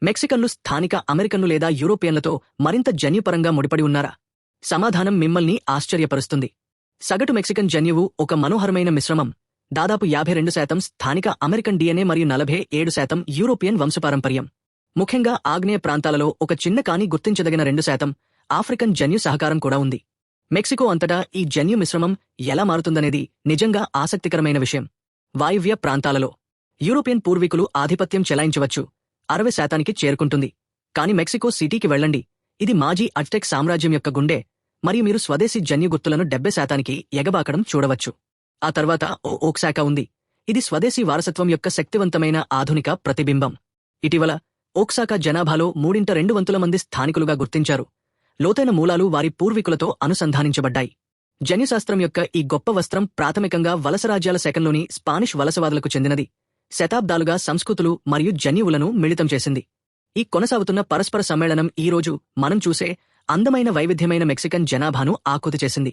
మెక్సికన్లు స్థానిక అమెరికన్లు లేదా యూరోపియన్లతో మరింత జన్యుపరంగా ముడిపడి ఉన్నారా? సమాధానం మిమ్మల్ని ఆశ్చర్యపరుస్తుంది. సగటు మెక్సికన్ జన్యువు ఒక మనోహరమైన మిశ్రమం. దాదాపు 52% స్థానిక అమెరికన్ DNA మరియు 47% యూరోపియన్ వంశపారంపర్యం. ముఖ్యంగా ఆగ్నేయ ప్రాంతాలలో ఒక చిన్న కానీ గుర్తించదగిన 2% ఆఫ్రికన్ జన్యు సహకారం కూడా ఉంది. మెక్సికో అంతటా ఈ జన్యు మిశ్రమం ఎలా మారుతుందనేది నిజంగా ఆసక్తికరమైన విషయం. వాయువ్య ప్రాంతాలలో యూరోపియన్ పూర్వీకులు ఆధిపత్యం చెలాయించవచ్చు, 60% చేరుకుంటుంది. కాని మెక్సికో సిటీకి వెళ్ళండి, ఇది మాజీ అజ్టెక్ సామ్రాజ్యం యొక్క గుండె, మరియు మీరు స్వదేశీ జన్యు గుర్తులను 70% ఎగబాకడం చూడవచ్చు. ఆ తర్వాత ఓక్సాకా ఉంది, ఇది స్వదేశీ వారసత్వం యొక్క శక్తివంతమైన ఆధునిక ప్రతిబింబం. ఇటీవల ఓక్సాకా జనాభాలో 2/3 మంది స్థానికులుగా గుర్తించారు. లోతైన మూలాలు వారి పూర్వీకులతో అనుసంధానించబడ్డాయి. జన్యుశాస్త్రం యొక్క ఈ గొప్ప వస్త్రం ప్రాథమికంగా వలసరాజ్యాల శకంలోని స్పానిష్ వలసవాదులకు చెందినది. శతాబ్దాలుగా సంస్కృతులు మరియు జన్యువులను మిళితం చేసింది. ఈ కొనసాగుతున్న పరస్పర సమ్మేళనం ఈ రోజు మనం చూసే అందమైన వైవిధ్యమైన మెక్సికన్ జనాభాను ఆకృతి చేసింది.